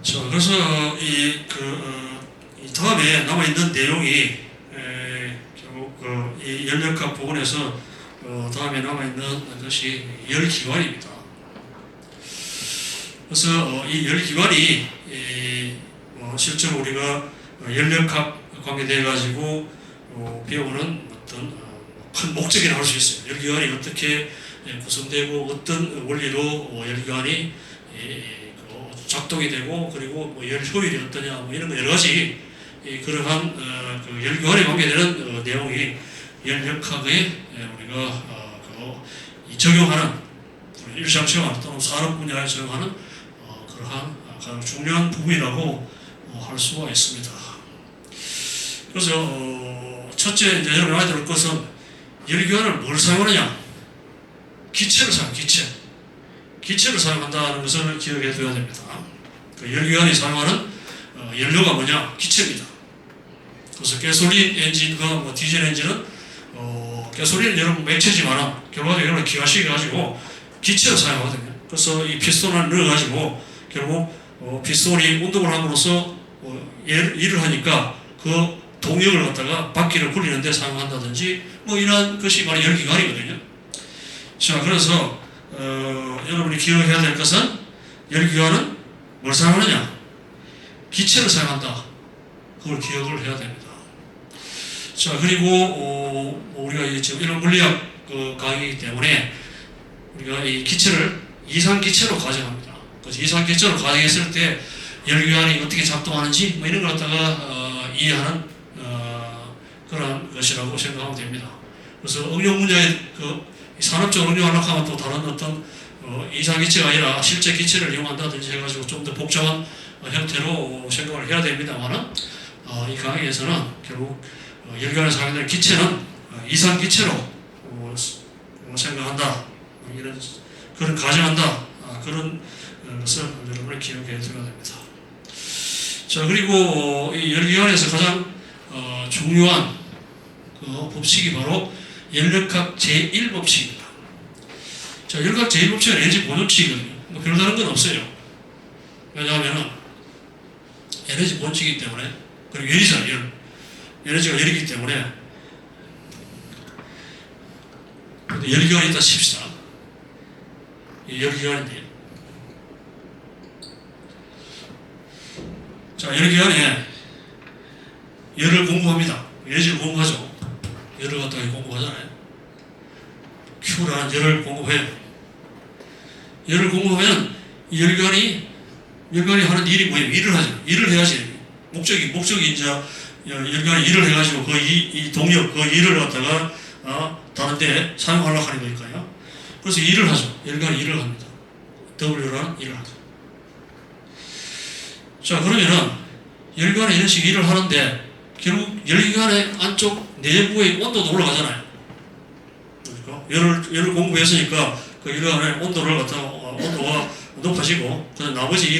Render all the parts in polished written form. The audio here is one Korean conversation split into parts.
자, 그래서 이 다음에 남아있는 내용이 결국 이 열역학 부분에서 다음에 남아있는 것이 열기관입니다. 그래서 이 열기관이 실제로 우리가 열역학 관계되어 가지고 배우는 어떤 큰 목적이라고 할 수 있어요. 열기관이 어떻게 구성되고 어떤 원리로 열기관이 작동이 되고 그리고 열 효율이 어떠냐 이런 여러 가지 그러한 그 열기관에 관계되는 내용이 열역학에 우리가 적용하는 일상생활 또는 산업 분야에 적용하는 그러한 가장 중요한 부분이라고 할 수가 있습니다. 그래서 첫째 이제 여러분 알아야 될 것은 열기관을 뭘 사용하느냐? 기체를 기체를 사용한다는 것을 기억해 둬야 됩니다. 그 열기관이 사용하는 연료가 뭐냐? 기체입니다. 그래서 가솔린 엔진과 디젤 엔진은 가솔린은 여러분 맥체지만 결과적으로 여러분 기관식이 가지고 기체를 사용하거든요. 그래서 이 피스톤을 넣어가지고 결국 피스톤이 운동을 함으로써 일을 하니까 그 동력을 갖다가 바퀴를 굴리는 데 사용한다든지 이런 것이 바로 열기관이거든요. 자, 그래서 여러분이 기억해야 될 것은 열기관은 뭘 사용하느냐? 기체를 사용한다. 그걸 기억을 해야 됩니다. 자, 그리고 우리가 지금 이런 물리학 강의이기 때문에 우리가 이 기체를 이상기체로 가정합니다. 그래서 이상기체로 가정했을 때 열기관이 어떻게 작동하는지 이런 걸 갖다가 이해하는 그런 것이라고 생각하면 됩니다. 그래서 응용 분야에 산업적으로 응용하려고 하면 또 다른 어떤 이상기체가 아니라 실제 기체를 이용한다든지 해가지고 좀 더 복잡한 형태로 생각을 해야 됩니다만 이 강의에서는 결국 열기관에 사용되는 기체는 이상기체로 생각한다. 이런 그런 가정한다. 그런 것을 여러분이 기억해 두어야 됩니다. 자, 그리고 이 열기관에서 가장 중요한 법칙이 바로 열역학 제1법칙입니다. 자, 열역학 제1법칙은 에너지 보존칙이거든요. 별다른 건 없어요. 왜냐하면 에너지 보존칙이기 때문에, 그리고 열이잖아요. 에너지가 열이기 때문에 열기관이 있다 칩시다. 이 열기관인데, 자, 열기관에 열을 공급합니다. 에너지를 공급하죠. 열을 갖다가 공급하잖아요. Q라는 열을 공급해요. 열을 공급하면 이 열기관이 하는 일이 뭐예요? 일을 하죠. 일을 해야지. 목적이 이제 열기관이 일을 해가지고 이 동력, 그 일을 갖다가 다른데 사용하려고 하는 거니까요. 그래서 일을 하죠. 열기관이 일을 합니다. W라는 일을 하죠. 자, 그러면은 열기관에 이런 식의 일을 하는데 결국 열기관의 안쪽 내부의 온도도 올라가잖아요. 그러니까 열을 공급했으니까 그 열기관의 온도를 갖다가 온도가 높아지고 그다음 나머지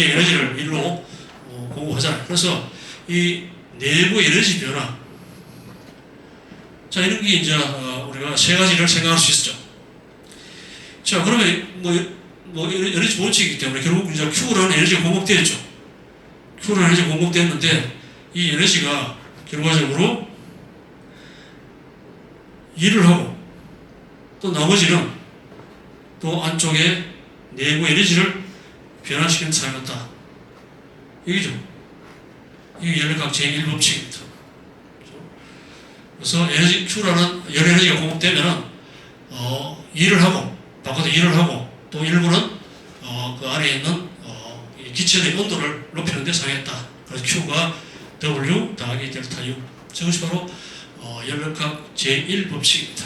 에너지를 일로 공급하잖아요. 그래서 이 내부 에너지 변화, 자, 이런 게 이제 우리가 세 가지를 생각할 수 있죠. 자, 그러면 에너지 보존칙이기 때문에 결국 이제 Q라는 에너지가 공급되었죠. Q라는 에너지가 공급됐는데 이 에너지가 결과적으로 일을 하고 또 나머지는 또 안쪽에 내부 에너지를 변화시키는 데 사용한다. 이게죠. 이게 열역학 제1법칙입니다. 그래서 Q라는 열 에너지가 공급되면은 일을 하고 바깥에 일을 하고 또 일부는 그 안에 있는 기체의 온도를 높이는 데 사용했다. 그래서 Q가 W 더하기 델타 U. 저것이 바로 열역학 제1법칙입니다.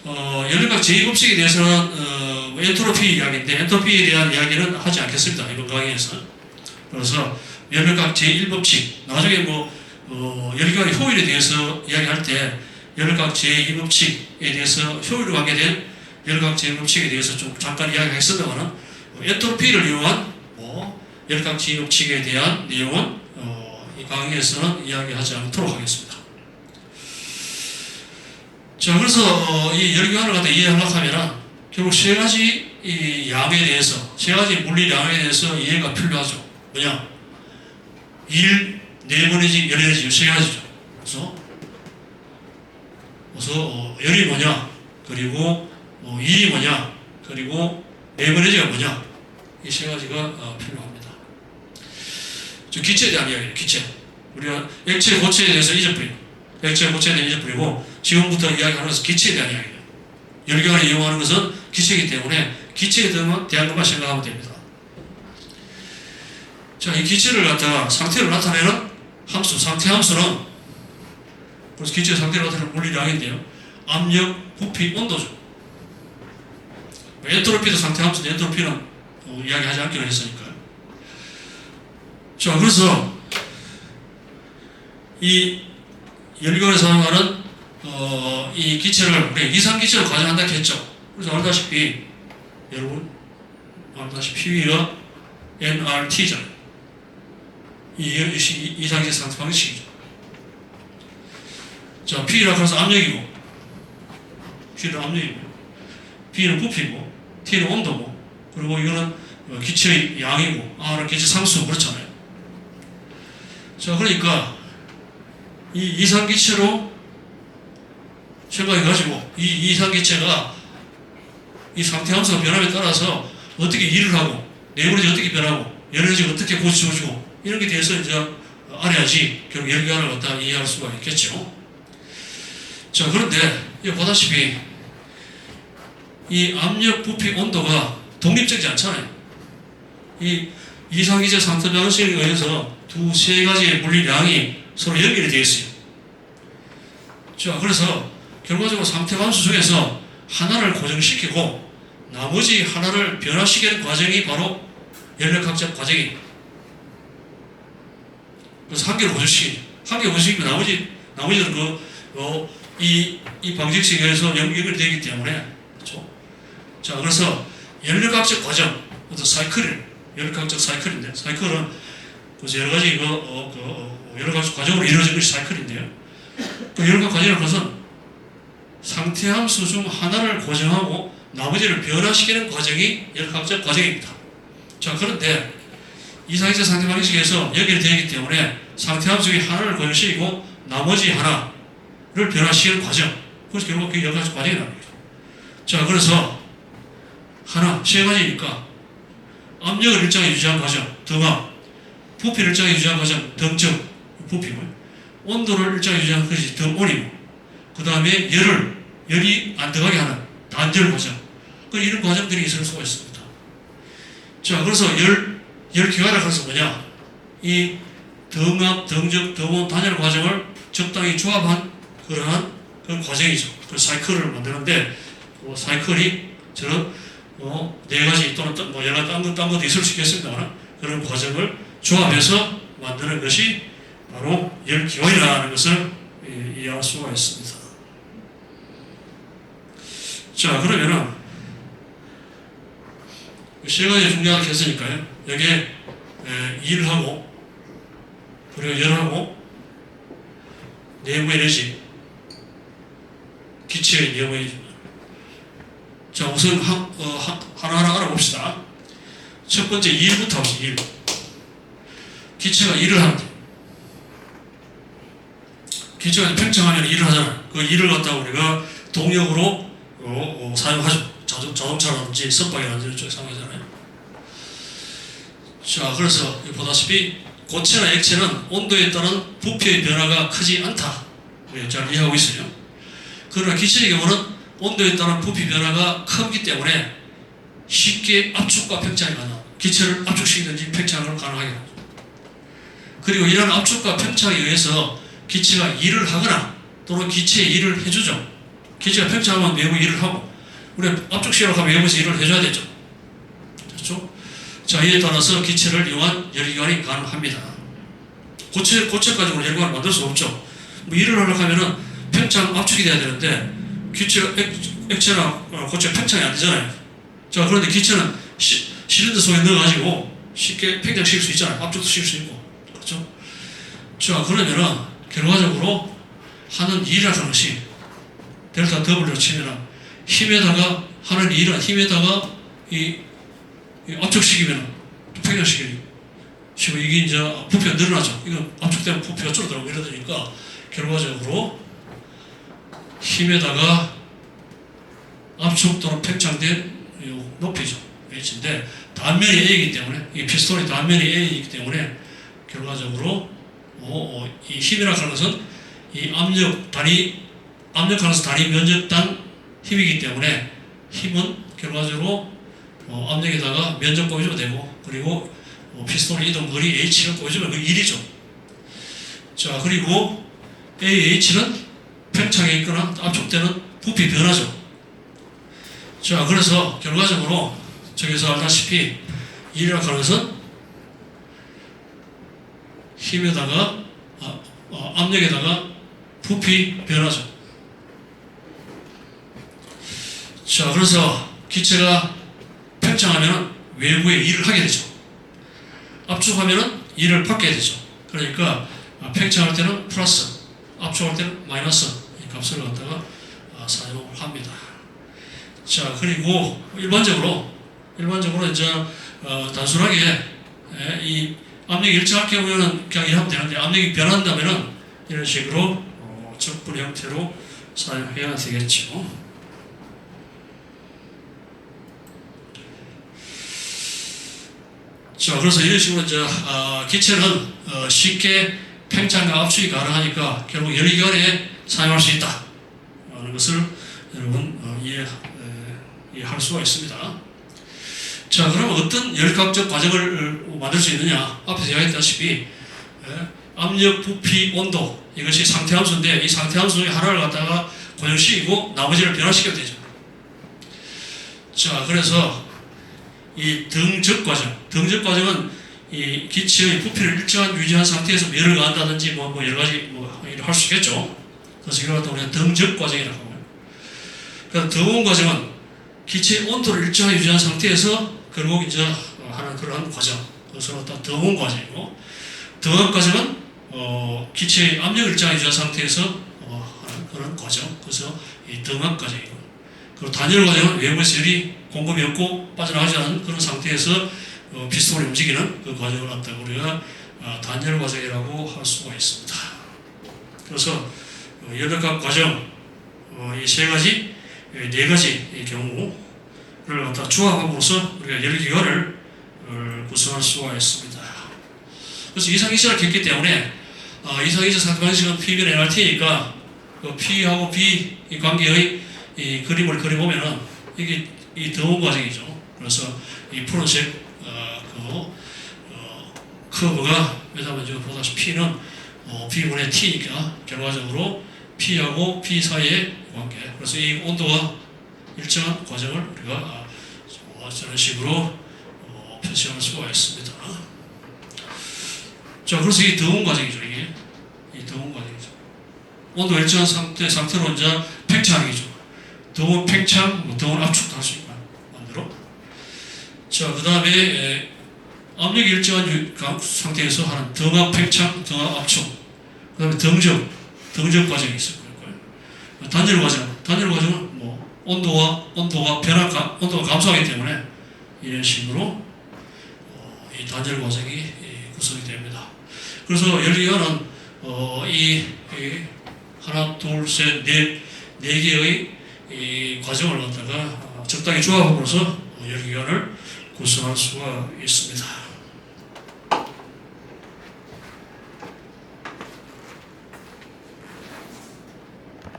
열역학 제2법칙에 대해서는 엔트로피 이야기인데 엔트로피에 대한 이야기는 하지 않겠습니다. 이번 강의에서. 그래서 열역학 제1법칙, 나중에 열기관의 효율에 대해서 이야기할 때 열역학 제2법칙에 대해서 효율에 관계된 열역학 제1법칙에 대해서 좀 잠깐 이야기했습니다만 엔트로피를 이용한 열역학 제2법칙에 대한 내용은 이 강의에서는 이야기하지 않도록 하겠습니다. 자, 그래서 이 열기관을 갖다 이해하려고 하면 결국 세 가지 이 양에 대해서, 세 가지 물리 양에 대해서 이해가 필요하죠. 뭐냐? 1, 내보내지, 열내지, 세 가지죠. 그래서 열이 뭐냐? 그리고 일이 뭐냐? 그리고 내보내지가 뭐냐? 이 세 가지가 필요합니다. 기체에 대한 이야기예요. 기체. 우리가 액체, 고체에 대해서 잊어버리고, 액체, 고체에 대해서 잊어버리고, 지금부터 이야기하는 것은 기체에 대한 이야기예요. 열기관을 이용하는 것은 기체이기 때문에 기체에 대한 것만 생각하면 됩니다. 자, 이 기체를 갖다가 상태를 나타내는 함수, 상태 함수는, 그래서 기체의 상태를 나타내는 물리량인데요. 압력, 부피, 온도죠. 엔트로피도 상태 함수인데 엔트로피는 이야기하지 않기로 했으니까요. 자, 그래서 이 열기관에 사용하는 이 기체를 우리가 이상기체로 가정한다 했죠. 그래서 알다시피 여러분 P가 nRT잖아요. 이 이상기체 상태 방식이죠. 자, P라고 해서 압력이고, P는 압력이고, B는 부피고, T는 온도고, 그리고 이거는 기체의 양이고, R은 기체 상수, 그렇잖아요. 자, 그러니까 이 이상기체로 생각해가지고 이 이상기체가 이 상태 함수가 변함에 따라서 어떻게 일을 하고, 내부에서 어떻게 변하고, 에너지가 어떻게 고쳐지고, 이런 게 대해서 이제 알아야지 결국 열기관을 갖다 이해할 수가 있겠죠. 자, 그런데 여기 보다시피 이 압력, 부피, 온도가 독립적이지 않잖아요. 이 이상기체 상태 방식에 의해서 두세 가지의 물리량이 서로 연결이 되어 있어요. 자, 그래서 결과적으로 상태 함수 중에서 하나를 고정시키고 나머지 하나를 변화시키는 과정이 바로 연력학적 과정입니다. 그래서 한 개를 고정시키죠. 한 개 고정시키면 나머지는 이 방정식에 의해서 연결이 되기 때문에, 그렇죠? 자, 그래서 연력학적 과정, 어떤 사이클이에요. 연력학적 사이클인데, 사이클은 그래서 여러 가지 여러 가지 과정으로 이루어진 것이 사이클인데요. 그 여러 가지 과정이라는 것은 상태 함수 중 하나를 고정하고 나머지를 변화시키는 과정이 연력학적 과정입니다. 자, 그런데 이상기체 상태 방식에서 연결이 되기 때문에 상태 함수 중에 하나를 고정시키고 나머지 하나를 변화시키는 과정, 그래서 결국 그게 연력학적 과정이 나옵니다. 자, 그래서 세 가지니까 압력을 일정하게 유지한 과정, 등압, 부피를 일정하게 유지한 과정, 등증, 부피고요. 온도를 일정하게 유지한 것이 등온이고, 그 다음에 열이 안 들어가게 하는 단열 과정, 이런 과정들이 있을 수가 있습니다. 자, 그래서 열기관이라고 해서 뭐냐? 이 등압, 등적, 등온, 단열 과정을 적당히 조합한 그러한 과정이죠. 그 사이클을 만드는데, 사이클이 저런 네 가지 또는 여러 딴 것도 있을 수 있겠습니다만 그런 과정을 조합해서 만드는 것이 바로 열기관이라는 것을 이해할 수가 있습니다. 자, 그러면은 세 가지 중요하게 했으니까요. 여기에 일을 하고, 그리고 열하고, 내부 에너지, 기체의 내부 에너지. 자, 우선 하나하나 알아봅시다. 첫 번째, 일부터 합시다. 일. 기체가 일을 하는데, 기체가 팽창하면 일을 하잖아요. 그 일을 갖다가 우리가 동력으로 사용하죠. 자동차라든지 선박이라든지 이런 쪽에 사용하잖아요. 자, 그래서 보다시피 고체나 액체는 온도에 따른 부피의 변화가 크지 않다. 잘 이해하고 있어요. 그러나 기체의 경우는 온도에 따른 부피 변화가 크기 때문에 쉽게 압축과 팽창이 가능합니다. 기체를 압축시키든지 팽창을 가능하게 합니다. 그리고 이런 압축과 팽창에 의해서 기체가 일을 하거나 또는 기체에 일을 해주죠. 기체가 팽창하면 외부 일을 하고, 우리가 압축시키려고 하면 외부에서 일을 해줘야 되죠. 그렇죠? 자, 이에 따라서 기체를 이용한 열기관이 가능합니다. 고체 가지고 열기관을 만들 수 없죠. 일을 하려고 하면은 팽창, 압축이 돼야 되는데, 기체가 액체나 고체가 팽창이 안 되잖아요. 자, 그런데 기체는 실린더 속에 넣어가지고 쉽게 팽창시킬 수 있잖아요. 압축도 시킬 수 있고. 그렇죠? 자, 그러면은 결과적으로 하는 일이라는 것이 델타 W로 치면은 힘에다가 하는 일은 힘에다가 이 압축시키면 팽창시키면 이게 이제 부피가 늘어나죠. 이거 압축되면 부피가 줄어들고 이러니까 결과적으로 힘에다가 압축 또는 팽창된 높이죠. H인데 단면이 A이기 때문에 이 피스톤이 단면이 A이기 때문에 결과적으로 이 힘이라고 하는 것은 이 압력하면서 단위 면적당 힘이기 때문에 힘은 결과적으로 압력에다가 면적 곱해주면 되고 그리고 피스톤의 이동 거리 H를 곱해주면 그 1이죠. 자 그리고 AH는 팽창에 있거나 압축되는 부피 변화죠. 자 그래서 결과적으로 저기서 알다시피 1이라고 하는 것은 힘에다가 압력에다가 부피 변화죠. 자 그래서 기체가 팽창하면 외부에 일을 하게 되죠. 압축하면 일을 받게 되죠. 그러니까 팽창할 때는 플러스, 압축할 때는 마이너스 이 값을 갖다가 사용합니다. 자 그리고 일반적으로 이제 단순하게 이 압력이 일정할 경우에는 그냥 이하면 되는데 압력이 변한다면은 이런 식으로 적분 형태로 사용해야 되겠죠. 자, 그래서 이런 식으로 이제 기체는 쉽게 팽창과 압축이 가능하니까 결국 열기관에 사용할 수 있다 하는 것을 여러분 이해할 수가 있습니다. 자, 그러면 어떤 열각적 과정을 만들 수 있느냐? 앞에서 이야기했다시피 압력, 부피, 온도 이것이 상태함수인데 이 상태함수 중에 하나를 갖다가 고정시키고 나머지를 변화시켜야 되죠. 자, 그래서 이 등적 과정은 이 기체의 부피를 일정한 유지한 상태에서 열을 가한다든지 뭐 여러 가지 할 수 있겠죠. 그래서 이걸 갖다 우리가 등적 과정이라고 합니다. 그러니까 등온 과정은 기체의 온도를 일정하게 유지한 상태에서 결국 이제 하는 그러한 과정. 그래서 갖다 등온 과정이고, 등압 과정은 기체의 압력을 일정하게 유지한 상태에서 하는 그런 과정. 그래서 이 등압 과정이고, 그리고 단열 과정은 외부에서 열이 공급이 없고 빠져나가지 않은 그런 상태에서 피스톤이 움직이는 그 과정을 갖다가 우리가 단열 과정이라고 할 수가 있습니다. 그래서 열역학 과정 이 세 가지, 네 가지의 경우를 갖다 조합함으로써 우리가 열기관을 구성할 수가 있습니다. 그래서 이상기체를 했기 때문에 이상기체 상대방식은 P변 NRT니까 그 P하고 B 이 관계의 이 그림을 그려보면은 이게 이 등온 과정이죠. 그래서 이 푸른색 커브가 왜냐하면 지금 보다시피 P는 B분의 T니까 결과적으로 P하고 P 사이의 관계. 그래서 이 온도가 일정한 과정을 우리가 저런 식으로 표시할 수가 있습니다. 자, 그래서 이 등온 과정이죠. 이게 이 등온 과정이죠. 온도 일정한 상태로 이제 팽창이죠. 등온 팽창, 등온 압축도 할 수 있고 만들어. 자, 그 다음에 압력이 일정한 상태에서 하는 등압 팽창, 등압 압축. 그 다음에 등적 과정이 있을 거예요. 단열 과정은 뭐 온도가 감소하기 때문에 이런 식으로 이 단열 과정이 구성이 됩니다. 그래서 열기관은 이 하나, 둘, 셋, 네 개의 이 과정을 갖다가 적당히 조합함으로써 열기관을 구성할 수가 있습니다.